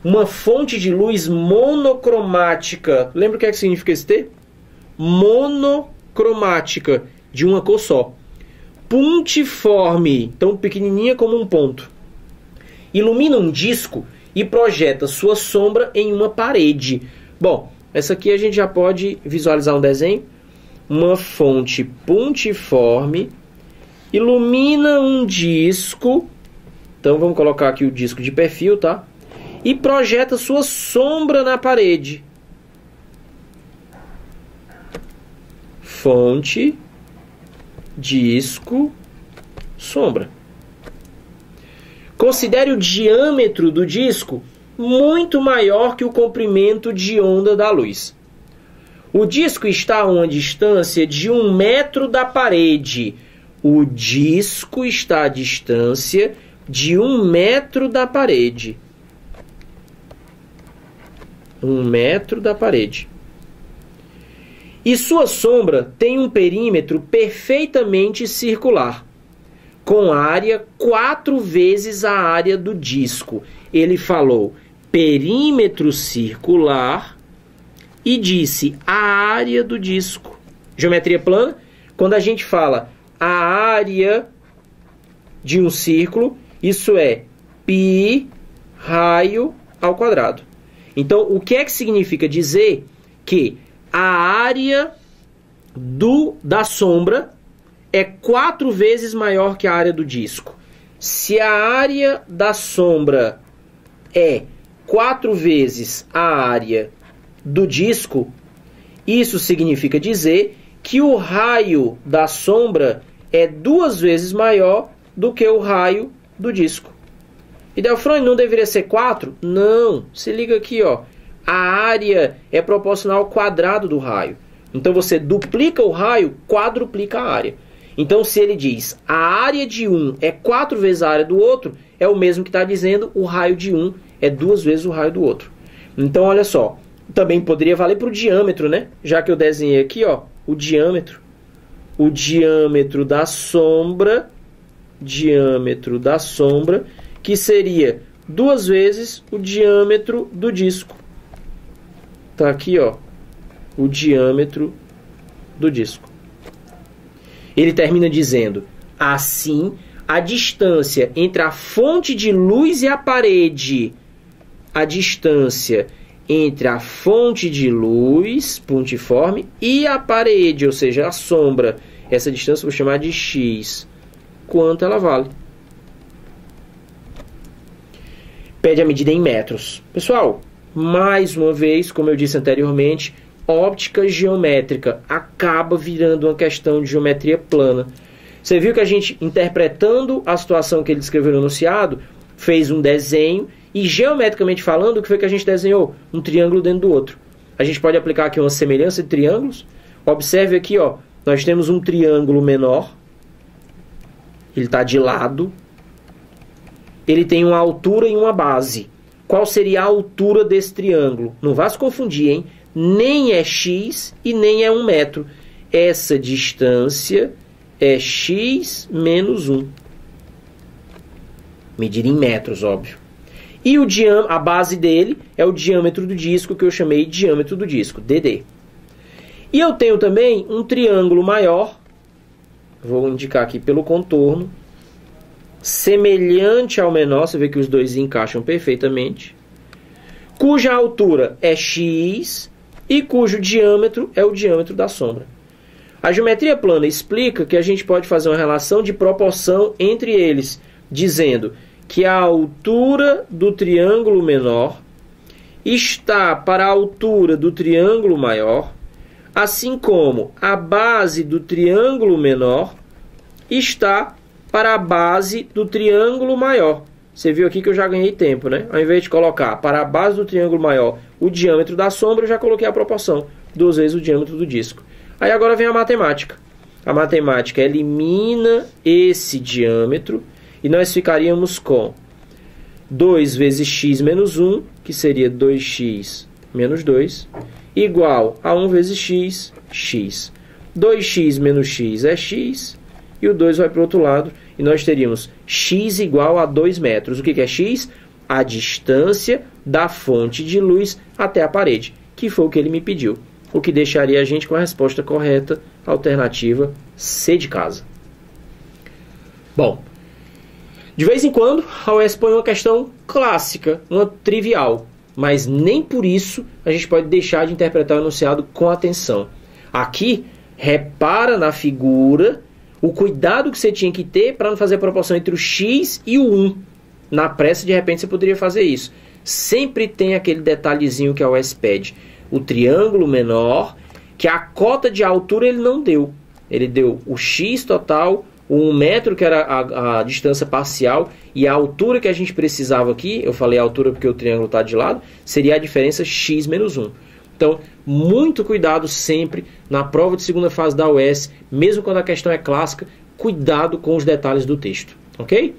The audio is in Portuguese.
uma fonte de luz monocromática. Lembra o que significa esse T? Monocromática, de uma cor só. Puntiforme, então pequenininha como um ponto. Ilumina um disco e projeta sua sombra em uma parede. Bom, essa aqui a gente já pode visualizar um desenho. Uma fonte puntiforme ilumina um disco. Então vamos colocar aqui o disco de perfil, tá? E projeta sua sombra na parede. Fonte, disco, sombra. Considere o diâmetro do disco muito maior que o comprimento de onda da luz. O disco está a uma distância de 1 metro da parede. O disco está à distância de 1 metro da parede. 1 metro da parede. E sua sombra tem um perímetro perfeitamente circular, com área 4 vezes a área do disco. Ele falou perímetro circular e disse a área do disco. Geometria plana, quando a gente fala a área de um círculo, isso é π raio ao quadrado. Então, o que é que significa dizer que a área da sombra é 4 vezes maior que a área do disco? Se a área da sombra é 4 vezes a área do disco, isso significa dizer que o raio da sombra é 2 vezes maior do que o raio do disco. E Delfrone, não deveria ser 4? Não, se liga aqui, ó. A área é proporcional ao quadrado do raio. Então você duplica o raio, quadruplica a área. Então se ele diz a área de um é 4 vezes a área do outro, é o mesmo que está dizendo o raio de um é 2 vezes o raio do outro. Então olha só, também poderia valer para o diâmetro, né? Já que eu desenhei aqui, ó, o diâmetro. O diâmetro da sombra, que seria 2 vezes o diâmetro do disco. Tá aqui, ó, o diâmetro do disco. Ele termina dizendo: assim, a distância entre a fonte de luz e a parede, a distância entre a fonte de luz puntiforme e a parede, ou seja, a sombra, essa distância eu vou chamar de x. Quanto ela vale? Pede a medida em metros. Pessoal, mais uma vez, como eu disse anteriormente, óptica geométrica acaba virando uma questão de geometria plana. Você viu que a gente, interpretando a situação que ele descreveu no enunciado, fez um desenho e, geometricamente falando, o que foi que a gente desenhou? Um triângulo dentro do outro. A gente pode aplicar aqui uma semelhança de triângulos. Observe aqui, ó, nós temos um triângulo menor. Ele está de lado. Ele tem uma altura e uma base. Qual seria a altura desse triângulo? Não vá se confundir, hein? Nem é x e nem é 1 metro. Essa distância é x menos 1. Medida em metros, óbvio. E a base dele é o diâmetro do disco, que eu chamei de diâmetro do disco, DD. E eu tenho também um triângulo maior, vou indicar aqui pelo contorno, semelhante ao menor, você vê que os dois encaixam perfeitamente, cuja altura é x e cujo diâmetro é o diâmetro da sombra. A geometria plana explica que a gente pode fazer uma relação de proporção entre eles, dizendo que a altura do triângulo menor está para a altura do triângulo maior, assim como a base do triângulo menor está para a base do triângulo maior. Você viu aqui que eu já ganhei tempo, né? Ao invés de colocar para a base do triângulo maior o diâmetro da sombra, eu já coloquei a proporção, 2 vezes o diâmetro do disco. Aí agora vem a matemática. A matemática elimina esse diâmetro e nós ficaríamos com 2 vezes x menos 1, que seria 2x menos 2, igual a 1 vezes x, x. 2x menos x é x, e o 2 vai para o outro lado, e nós teríamos x igual a 2 metros. O que é x? a distância da fonte de luz até a parede, que foi o que ele me pediu. O que deixaria a gente com a resposta correta, alternativa C de casa. Bom, de vez em quando a UES põe uma questão clássica, uma trivial, mas nem por isso a gente pode deixar de interpretar o enunciado com atenção. Aqui, repara na figura o cuidado que você tinha que ter para não fazer a proporção entre o x e o 1. Na pressa, de repente, você poderia fazer isso. Sempre tem aquele detalhezinho que a UES pede. O triângulo menor, que a cota de altura ele não deu. Ele deu o x total, o 1 metro, que era a distância parcial, e a altura que a gente precisava aqui, eu falei a altura porque o triângulo está de lado, seria a diferença x menos 1. Então, muito cuidado sempre na prova de segunda fase da UES, mesmo quando a questão é clássica, cuidado com os detalhes do texto, ok?